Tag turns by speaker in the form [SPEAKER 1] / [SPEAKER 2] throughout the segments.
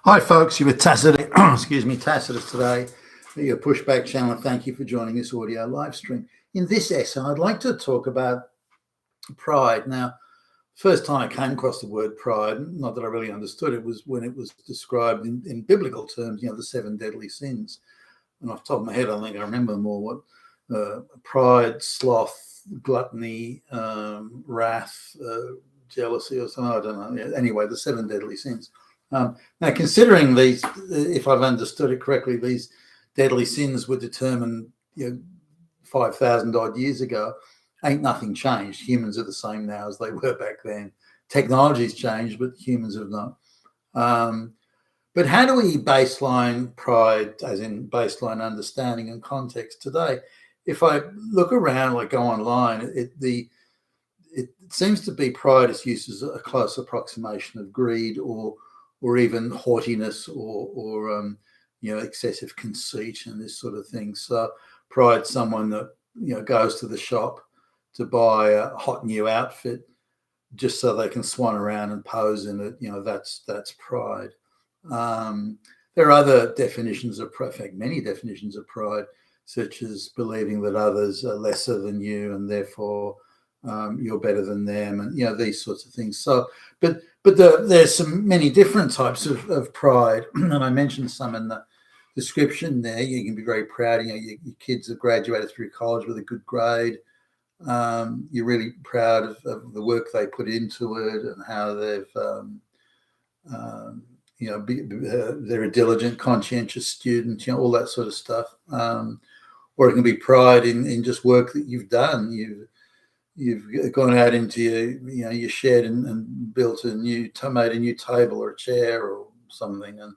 [SPEAKER 1] Hi, folks. You were Tacitus, excuse me, Tacitus today, your pushback channel. Thank you for joining this audio live stream. In this essay, I'd like to talk about pride. Now, first time I came across the word pride, not that I really understood it, was when it was described in biblical terms, the 7 deadly sins. And off the top of my head, I think I remember more what pride, sloth, gluttony, wrath, jealousy, or something. I don't know. Anyway, the 7 deadly sins. Now, considering these, if I've understood it correctly, these deadly sins were determined 5,000 odd years ago. Ain't nothing changed. Humans are the same now as they were back then. Technology's changed, but humans have not. But how do we baseline pride, as in baseline understanding and context today? If I look around, like go online, it seems to be pride is used as a close approximation of greed or even haughtiness or excessive conceit and this sort of thing. So pride's someone that goes to the shop to buy a hot new outfit just so they can swan around and pose in it. That's pride. There are other definitions of pride, in fact, many definitions of pride, such as believing that others are lesser than you and therefore you're better than them, and these sorts of things. So, but there's many different types of pride, and I mentioned some in the description there. You can be very proud. Your kids have graduated through college with a good grade. You're really proud of the work they put into it and how they've, they're a diligent, conscientious student. All that sort of stuff. Or it can be pride in just work that you've done. You've gone out into your shed and built made a new table or a chair or something, and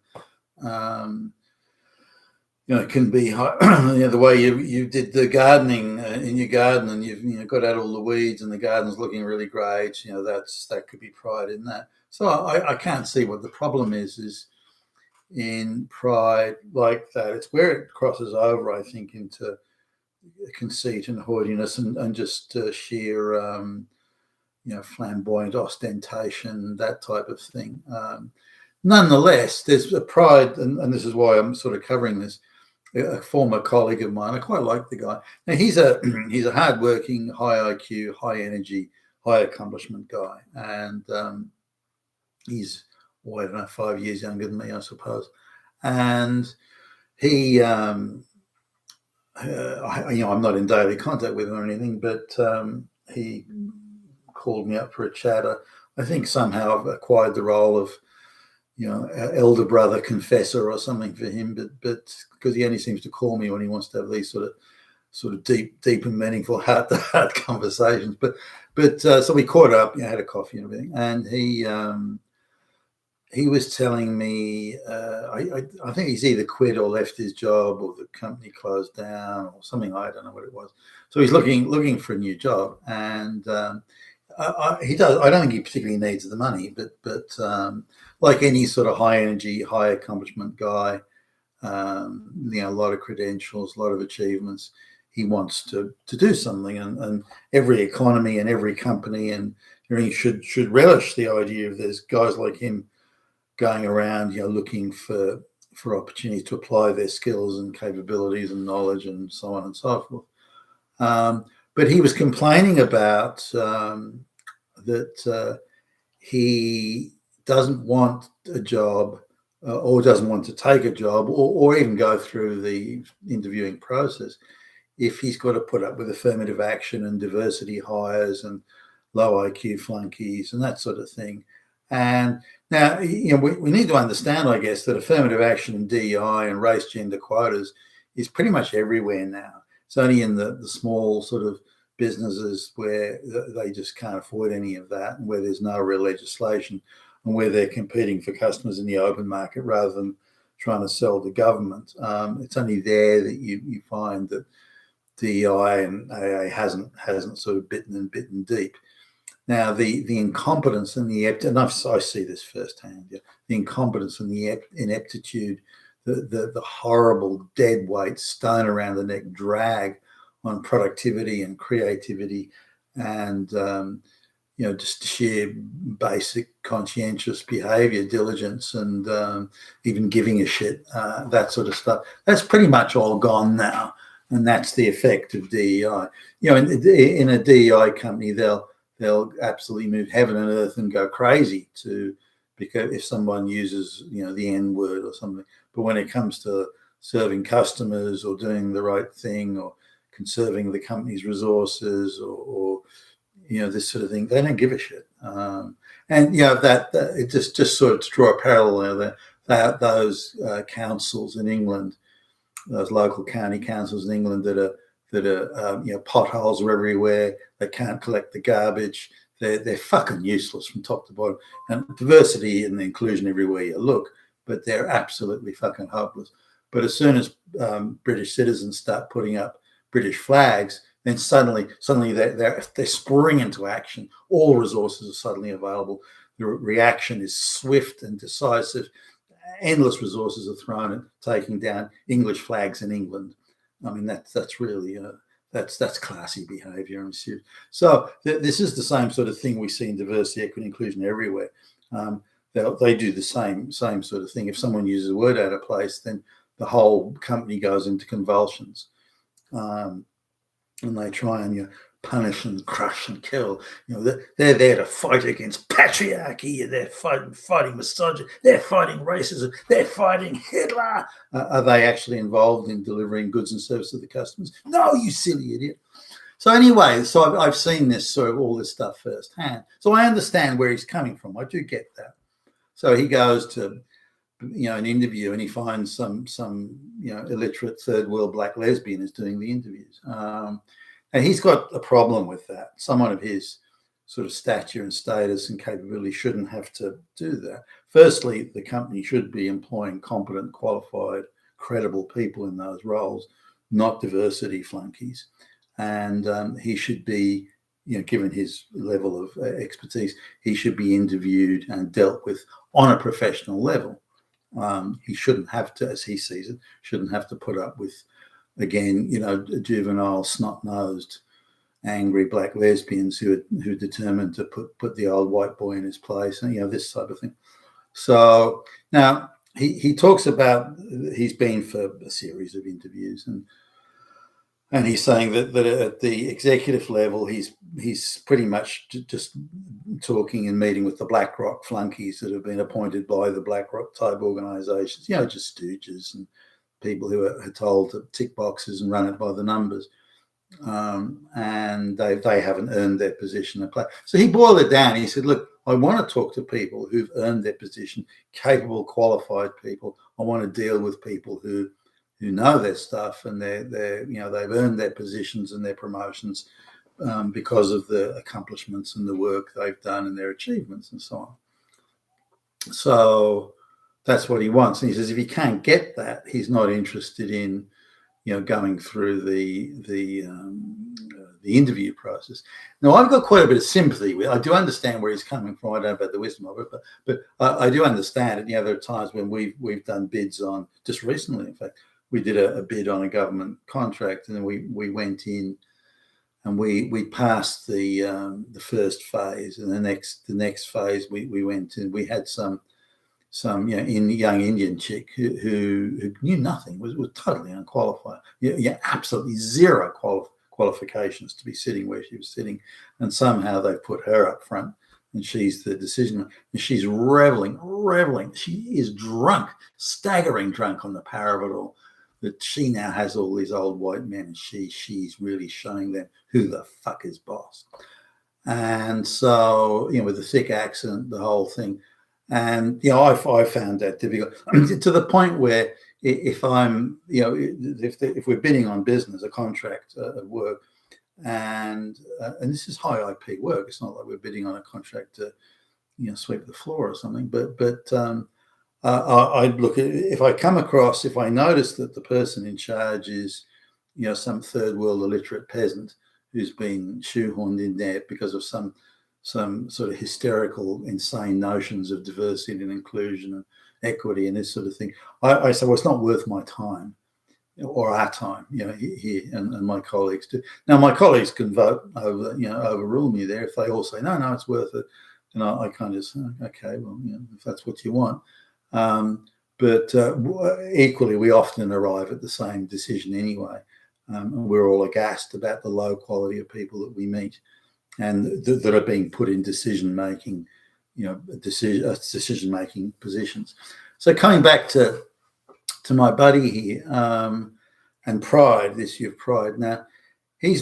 [SPEAKER 1] it can be the way you did the gardening in your garden, and you've got out all the weeds and the garden's looking really great. That could be pride in that. So I can't see what the problem is in pride like that. It's where it crosses over, I think, into conceit and haughtiness and just sheer flamboyant ostentation, that type of thing. Nonetheless, there's a pride, and this is why I'm sort of covering this. A former colleague of mine, I quite like the guy. Now he's a hardworking, high IQ, high energy, high accomplishment guy, and he's I don't know, 5 years younger than me, I suppose. And he I'm not in daily contact with him or anything, but he called me up for a chat. I think somehow I've acquired the role of, elder brother confessor or something for him, but because he only seems to call me when he wants to have these sort of deep and meaningful heart-to-heart conversations. But so we caught up, had a coffee and everything, and he was telling me, I think he's either quit or left his job, or the company closed down, or something. I don't know what it was. So he's looking for a new job, and he does. I don't think he particularly needs the money, but like any sort of high energy, high accomplishment guy, a lot of credentials, a lot of achievements. He wants to do something, and every economy and every company and everything should relish the idea of there's guys like him going around, looking for opportunities to apply their skills and capabilities and knowledge and so on and so forth. But he was complaining about that he doesn't want a job or doesn't want to take a job or even go through the interviewing process if he's got to put up with affirmative action and diversity hires and low IQ flunkies and that sort of thing. And now, we need to understand, I guess, that affirmative action and DEI and race gender quotas is pretty much everywhere now. It's only in the small sort of businesses where they just can't afford any of that, and where there's no real legislation, and where they're competing for customers in the open market rather than trying to sell to government. It's only there that you find that DEI and AA hasn't sort of bitten deep. Now, the incompetence and and I see this firsthand, the incompetence and the ineptitude, the horrible dead weight, stone around the neck drag on productivity and creativity and just sheer basic conscientious behavior, diligence, and even giving a shit, that sort of stuff. That's pretty much all gone now. And that's the effect of DEI. In a DEI company, they'll absolutely move heaven and earth and go crazy because if someone uses, the N word or something. But when it comes to serving customers or doing the right thing or conserving the company's resources or this sort of thing, they don't give a shit. And that it just sort of to draw a parallel there, that those councils in England, those local county councils in England that are potholes are everywhere. They can't collect the garbage. They're fucking useless from top to bottom. And diversity and inclusion everywhere you look, but they're absolutely fucking hopeless. But as soon as British citizens start putting up British flags, then suddenly they spring into action. All resources are suddenly available. The reaction is swift and decisive. Endless resources are thrown at taking down English flags in England. I mean, that's really that's classy behaviour. So this is the same sort of thing we see in diversity, equity, inclusion everywhere. They do the same sort of thing. If someone uses a word out of place, then the whole company goes into convulsions, and they try and punish and crush and kill. They're there to fight against patriarchy. They're fighting misogyny. They're fighting racism. They're fighting Hitler. Are they actually involved in delivering goods and services to the customers? No, you silly idiot. So anyway, I've seen all this stuff firsthand. So I understand where he's coming from. I do get that. So he goes to an interview and he finds some illiterate third world black lesbian is doing the interviews. And he's got a problem with that. Someone of his sort of stature and status and capability shouldn't have to do that. Firstly, the company should be employing competent, qualified, credible people in those roles, not diversity flunkies. And he should be, given his level of expertise, he should be interviewed and dealt with on a professional level. He shouldn't have to, as he sees it, shouldn't have to put up with, again, juvenile, snot-nosed, angry black lesbians who are determined to put the old white boy in his place, and this type of thing. So now he talks about he's been for a series of interviews, and he's saying that at the executive level, he's pretty much just talking and meeting with the BlackRock flunkies that have been appointed by the BlackRock type organisations, just stooges and people who are told to tick boxes and run it by the numbers, and they haven't earned their position. So he boiled it down. He said, "Look, I want to talk to people who've earned their position, capable, qualified people. I want to deal with people who know their stuff and they've earned their positions and their promotions because of the accomplishments and the work they've done and their achievements and so on." So that's what he wants. And he says if he can't get that, he's not interested in, going through the interview process. Now, I've got quite a bit of sympathy with. I do understand where he's coming from. I don't know about the wisdom of it, but I do understand it. There are times when we've done bids on, just recently, in fact, we did a bid on a government contract, and then we went in and we passed the first phase, and the next phase we went in. We had some young Indian chick who knew nothing, was totally unqualified. Absolutely zero qualifications to be sitting where she was sitting, and somehow they put her up front, and she's the decision. And she's reveling. She is drunk, staggering drunk on the power of it all. That she now has all these old white men, and she's really showing them who the fuck is boss. And so, with the thick accent, the whole thing. And I found that difficult. To the point where if I'm, if we're bidding on business, a contract at work, and this is high IP work. It's not like we're bidding on a contract to, sweep the floor or something. But I'd look at, if I notice that the person in charge is, some third world illiterate peasant who's been shoehorned in there because of some sort of hysterical, insane notions of diversity and inclusion and equity and this sort of thing. I say, well, it's not worth my time or our time, here and my colleagues do. Now, my colleagues can vote over, overrule me there if they all say, no, it's worth it. And I kind of say, okay, well, if that's what you want. But equally, we often arrive at the same decision anyway. And we're all aghast about the low quality of people that we meet and that are being put in decision-making, decision-making positions. So coming back to my buddy here, and pride, this issue of pride. Now, he's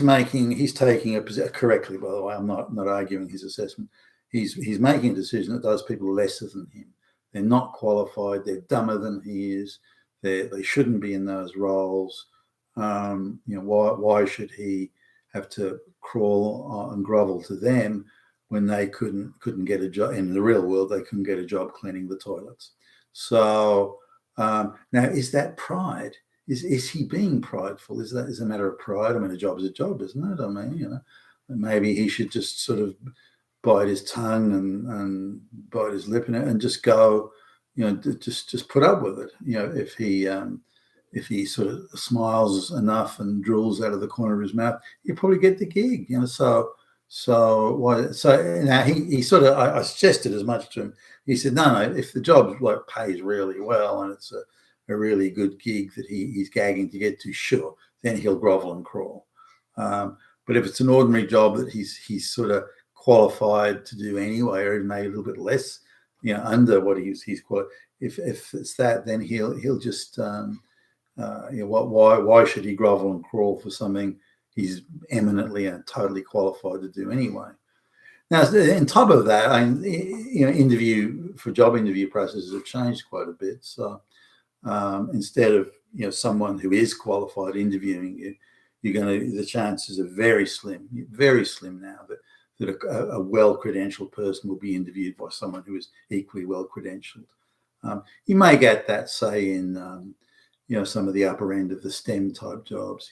[SPEAKER 1] taking a position correctly, by the way. I'm not arguing his assessment. He's making a decision that does people lesser than him. They're not qualified. They're dumber than he is. They shouldn't be in those roles. Why should he have to crawl and grovel to them when they couldn't get a job in the real world? They couldn't get a job cleaning the toilets. So now, is that pride? Is he being prideful? Is a matter of pride? I mean, a job is a job, isn't it? I mean, maybe he should just sort of bite his tongue and bite his lip in it and just go, just put up with it. If he sort of smiles enough and drools out of the corner of his mouth, he'll probably get the gig. So why? So now he sort of, I suggested as much to him. He said, no, if the job pays really well and it's a really good gig that he's gagging to get to, sure, then he'll grovel and crawl. But if it's an ordinary job that he's sort of qualified to do anyway, or maybe a little bit less, under what he's qualified, if it's that, then he'll just why should he grovel and crawl for something he's eminently and totally qualified to do anyway? Now, on top of that, job interview processes have changed quite a bit. So instead of someone who is qualified interviewing you, the chances are very slim now that a well-credentialed person will be interviewed by someone who is equally well-credentialed. You may get that, say, in some of the upper end of the STEM type jobs,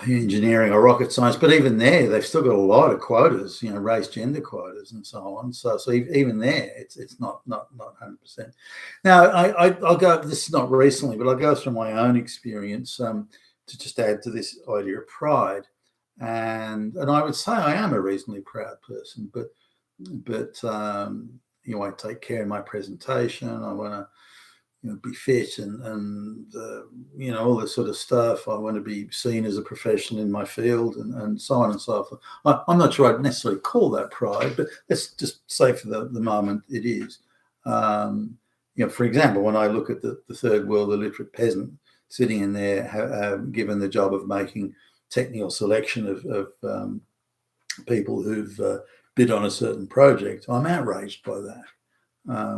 [SPEAKER 1] the engineering or rocket science, but even there, they've still got a lot of quotas, race, gender quotas, and so on. So even there, it's not 100%. Now, I'll go. This is not recently, but I'll go through my own experience to just add to this idea of pride. And I would say I am a reasonably proud person, but I take care of my presentation. I want to be fit and all this sort of stuff. I want to be seen as a professional in my field and so on and so forth. I'm not sure I'd necessarily call that pride, but let's just say for the moment it is. For example, when I look at the third world illiterate peasant sitting in there, given the job of making technical selection of people who've bid on a certain project, I'm outraged by that.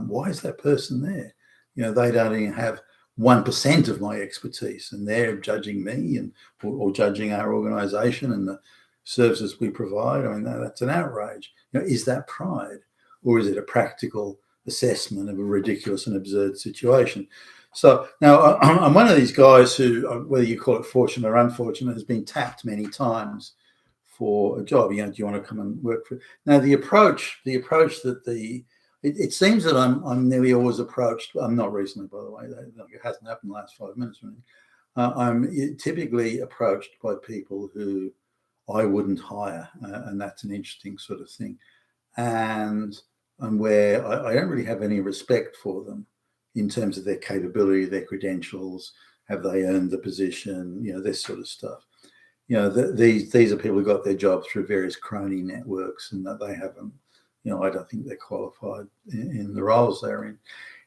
[SPEAKER 1] Why is that person there? They don't even have 1% of my expertise, and they're judging me or judging our organisation and the services we provide. I mean, that's an outrage. Is that pride, or is it a practical assessment of a ridiculous and absurd situation? So now I'm one of these guys who, whether you call it fortunate or unfortunate, has been tapped many times for a job. Do you want to come and work for? Now the approach that it seems that I'm nearly always approached. I'm not recently, by the way. It hasn't happened in the last 5 minutes or anything. I'm typically approached by people who I wouldn't hire, and that's an interesting sort of thing. And where I don't really have any respect for them in terms of their capability, their credentials, have they earned the position, this sort of stuff. These are people who got their jobs through various crony networks, and that they haven't. I don't think they're qualified in the roles they're in.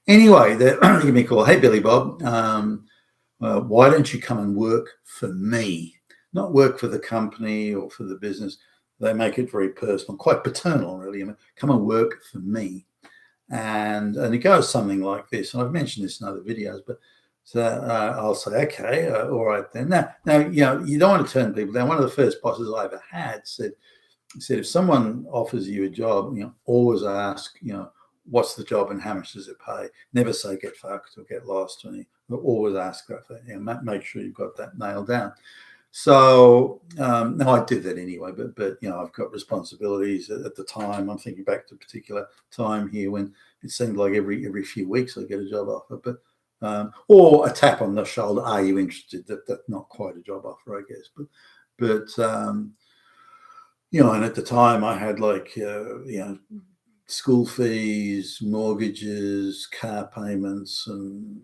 [SPEAKER 1] Anyway, they give me a call. Hey, Billy Bob, why don't you come and work for me? Not work for the company or for the business. They make it very personal, quite paternal, really. Come and work for me. And it goes something like this. And I've mentioned this in other videos, but so I'll say, okay, all right then. Now, you don't want to turn people down. One of the first bosses I ever had said, if someone offers you a job, always ask, what's the job and how much does it pay? Never say get fucked or get lost or anything. Always ask that. Make sure you've got that nailed down. So no, I did that anyway. But I've got responsibilities at the time. I'm thinking back to a particular time here when it seemed like every few weeks I get a job offer. But or a tap on the shoulder. Are you interested? That's not quite a job offer, I guess. But and at the time I had school fees, mortgages, car payments, and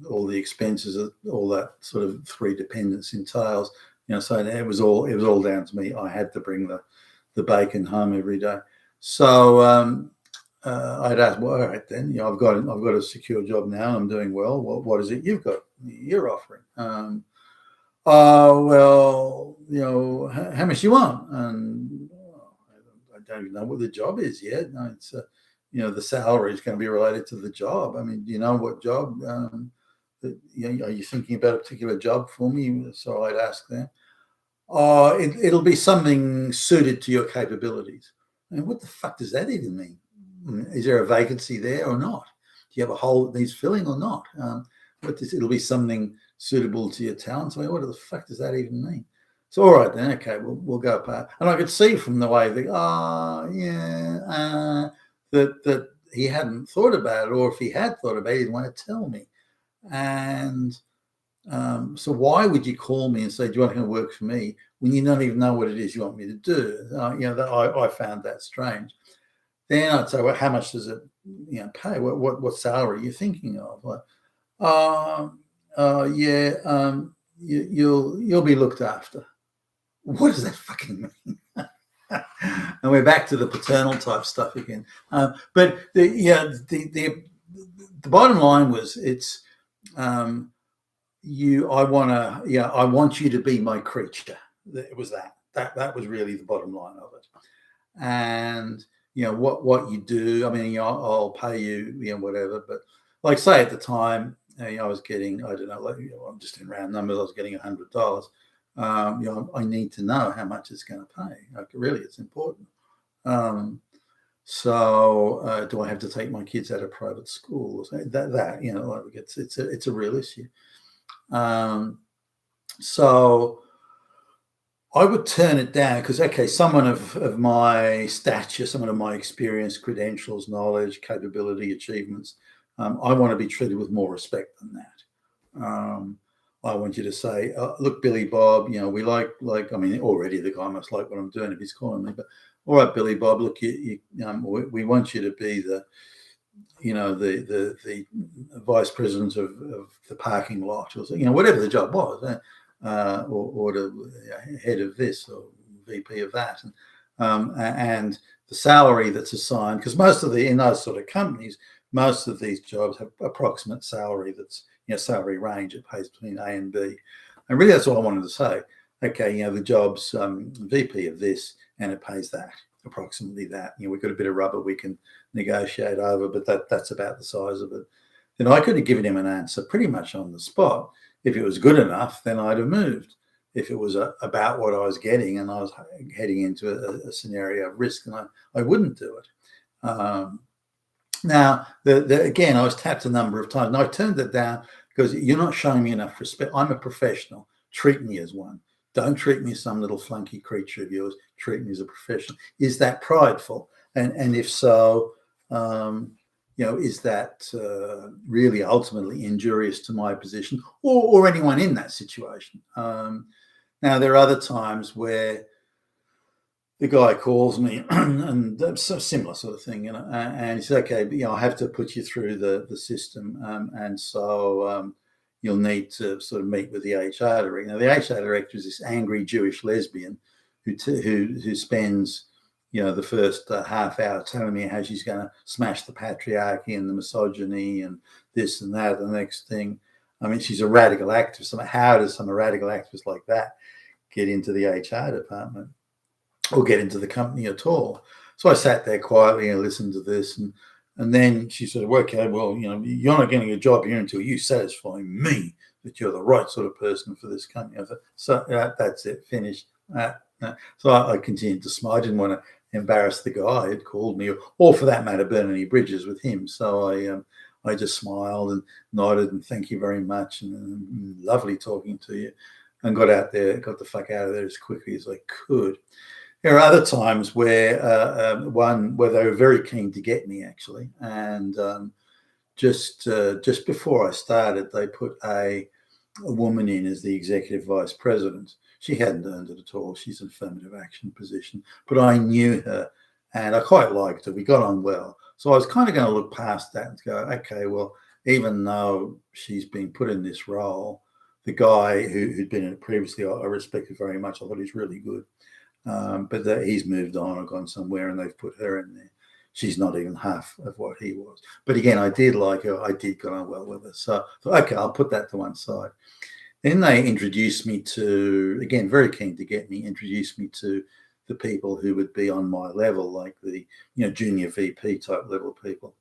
[SPEAKER 1] all the expenses that all that sort of three dependents entails. So it was all down to me. I had to bring the bacon home every day. So I'd ask, well, all right then, I've got a secure job now. I'm doing well. What is it you're offering? Well, how much you want? And I don't even know what the job is yet. No, it's the salary is going to be related to the job. I mean, do you know what job? Are you thinking about a particular job for me? So I'd ask them. Oh, it'll be something suited to your capabilities. And what the fuck does that even mean? Is there a vacancy there or not? Do you have a hole that needs filling or not? It'll be something suitable to your talents. I mean, what the fuck does that even mean? So, all right then, okay, we'll go apart. And I could see from the way that he hadn't thought about it, or if he had thought about it, he didn't want to tell me. And so why would you call me and say, do you want to work for me when you don't even know what it is you want me to do? I found that strange. Then I'd say, well, how much does it pay? What salary are you thinking of? You'll be looked after. What does that fucking mean? And we're back to the paternal type stuff again. But the bottom line was I want you to be my creature. It was that was really the bottom line of it. And what you do. I mean, I'll pay you, whatever. But like say at the time, I was getting, I don't know, I'm just in round numbers. I was getting $100. I need to know how much it's going to pay. Really, it's important. So do I have to take my kids out of private school? It's a real issue. So I would turn it down because, okay, someone of my stature, someone of my experience, credentials, knowledge, capability, achievements, I want to be treated with more respect than that. I want you to say, look, Billy Bob, we like, I mean, already the guy must like what I'm doing if he's calling me, but all right, Billy Bob, look, we want you to be the vice president of the parking lot, or whatever the job was, or the head of this or VP of that, and the salary that's assigned, because in those sort of companies, most of these jobs have approximate salary that's salary range. It pays between A and B, and really that's all I wanted to say. Okay, the job's VP of this, and it pays that, approximately that. We've got a bit of rubber we can negotiate over, but that's about the size of it. Then I could have given him an answer pretty much on the spot. If it was good enough, then I'd have moved. If it was about what I was getting and I was heading into a scenario of risk, then I wouldn't do it. Now, again, I was tapped a number of times, and I turned it down because you're not showing me enough respect. I'm a professional. Treat me as one. Don't treat me as some little flunky creature of yours. Treat me as a professional. Is that prideful? And if so, is that really ultimately injurious to my position or anyone in that situation? Now, there are other times where the guy calls me and it's a similar sort of thing, and he says, okay, I have to put you through the system. And so you'll need to sort of meet with the HR director. Now, the HR director is this angry Jewish lesbian who spends, the first half hour telling me how she's going to smash the patriarchy and the misogyny and this and that. The next thing, I mean, she's a radical activist. How does some radical activist like that get into the HR department or get into the company at all? So I sat there quietly and listened to this, and then she said, well, okay, well, you're not getting a job here until you satisfy me that you're the right sort of person for this company. I said, so that's it, finished. So I continued to smile. I didn't want to embarrass the guy who had called me, or for that matter, burn any bridges with him. So I just smiled and nodded and thank you very much and lovely talking to you, and got the fuck out of there as quickly as I could. There are other times where where they were very keen to get me, actually, and just before I started, they put a woman in as the executive vice president. She hadn't earned it at all. She's an affirmative action position, but I knew her and I quite liked her. We got on well. So I was kind of going to look past that and go, okay, well, even though she's been put in this role, the guy who'd been in it previously, I respected very much. I thought he's really good. But he's moved on or gone somewhere and they've put her in there. She's not even half of what he was. But again, I did like her. I did get on well with her. So, okay, I'll put that to one side. Then they introduced me to, again, very keen to get me, introduced me to the people who would be on my level, like the junior VP type level people.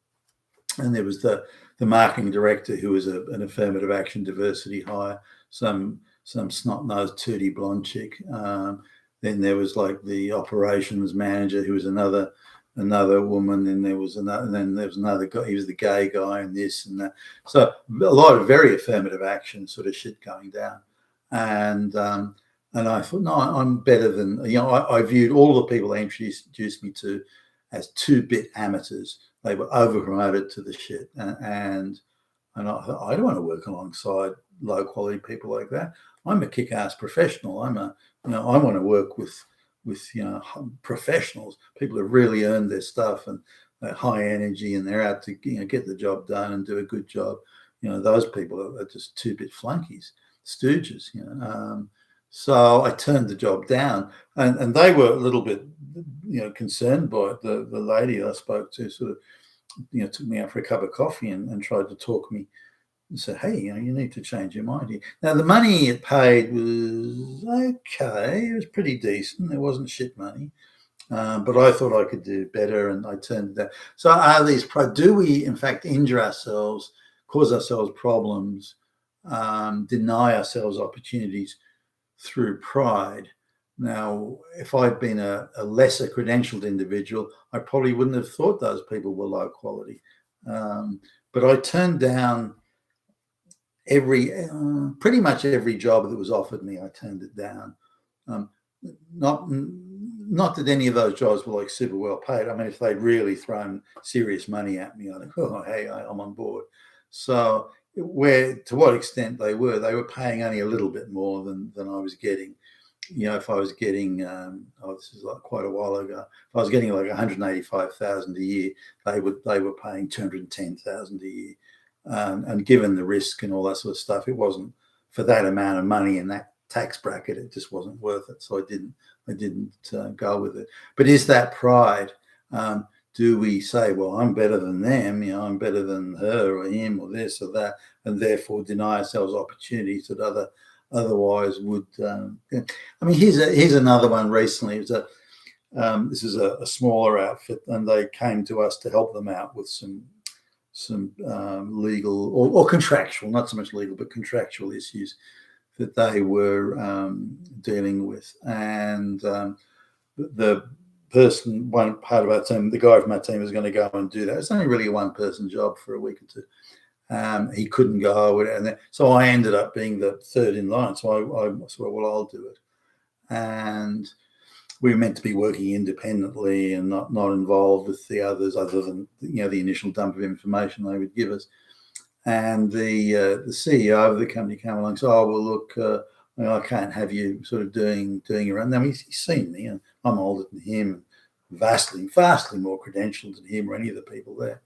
[SPEAKER 1] And there was the marketing director who was an affirmative action diversity hire, some snot-nosed tooty blonde chick. Then there was like the operations manager who was another woman. Then there was another guy. He was the gay guy and this and that. So a lot of very affirmative action sort of shit going down. And I thought, no, I'm better than, I viewed all the people they introduced me to as 2-bit amateurs. They were over-promoted to the shit. And I thought, I don't want to work alongside low-quality people like that. I'm a kick-ass professional. I want to work with professionals, people who really earned their stuff and they're high energy and they're out to get the job done and do a good job. Those people are just 2-bit flunkies, stooges. So I turned the job down, and they were a little bit concerned by it. The lady I spoke to sort of took me out for a cup of coffee and tried to talk me and said, hey, you need to change your mind here. Now, the money it paid was okay. It was pretty decent. It wasn't shit money. But I thought I could do better, and I turned that. So do we, in fact, injure ourselves, cause ourselves problems, deny ourselves opportunities through pride? Now, if I'd been a lesser credentialed individual, I probably wouldn't have thought those people were low quality. But I turned down pretty much every job that was offered me. I turned it down. Not that any of those jobs were like super well paid. I mean, if they'd really thrown serious money at me, I'd think, oh, hey, I'm on board. So to what extent they were paying only a little bit more than I was getting. If I was getting, this is like quite a while ago, if I was getting like 185,000 a year, they were paying 210,000 a year. And given the risk and all that sort of stuff, it wasn't for that amount of money in that tax bracket. It just wasn't worth it. So I didn't go with it. But is that pride? Do we say, well, I'm better than them, I'm better than her or him or this or that, and therefore deny ourselves opportunities that otherwise would? I mean, here's another one recently. It was this is a smaller outfit, and they came to us to help them out with some legal or contractual, not so much legal, but contractual issues that they were dealing with. And the person, one part of our team, the guy from our team was going to go and do that. It's only really a one-person job for a week or two. He couldn't go, and so I ended up being the third in line. So I thought, well, I'll do it. And we were meant to be working independently and not involved with the others, other than the initial dump of information they would give us. And the CEO of the company came along and said, oh, well, look, I can't have you sort of doing around. Now, he's seen me, and I'm older than him, vastly more credentialed than him or any of the people there.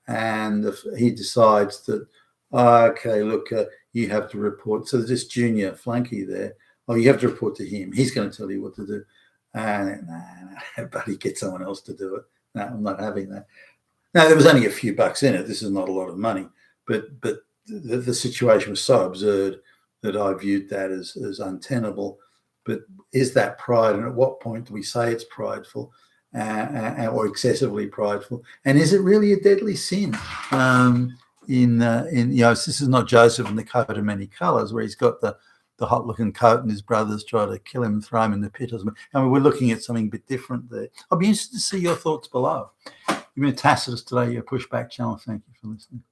[SPEAKER 1] And he decides that, okay, look, you have to report. So there's this junior flunky there. Oh, you have to report to him. He's going to tell you what to do. And buddy, get someone else to do it. No, I'm not having that. Now, there was only a few bucks in it. This is not a lot of money. But the situation was so absurd that I viewed that as untenable. But is that pride? And at what point do we say it's prideful or excessively prideful? And is it really a deadly sin? This is not Joseph in the coat of many colours, where he's got the hot-looking coat and his brothers try to kill him and throw him in the pit or something. I mean, we're looking at something a bit different there. I'll be interested to see your thoughts below. You've been Tacitus today, your Pushback channel. Thank you for listening.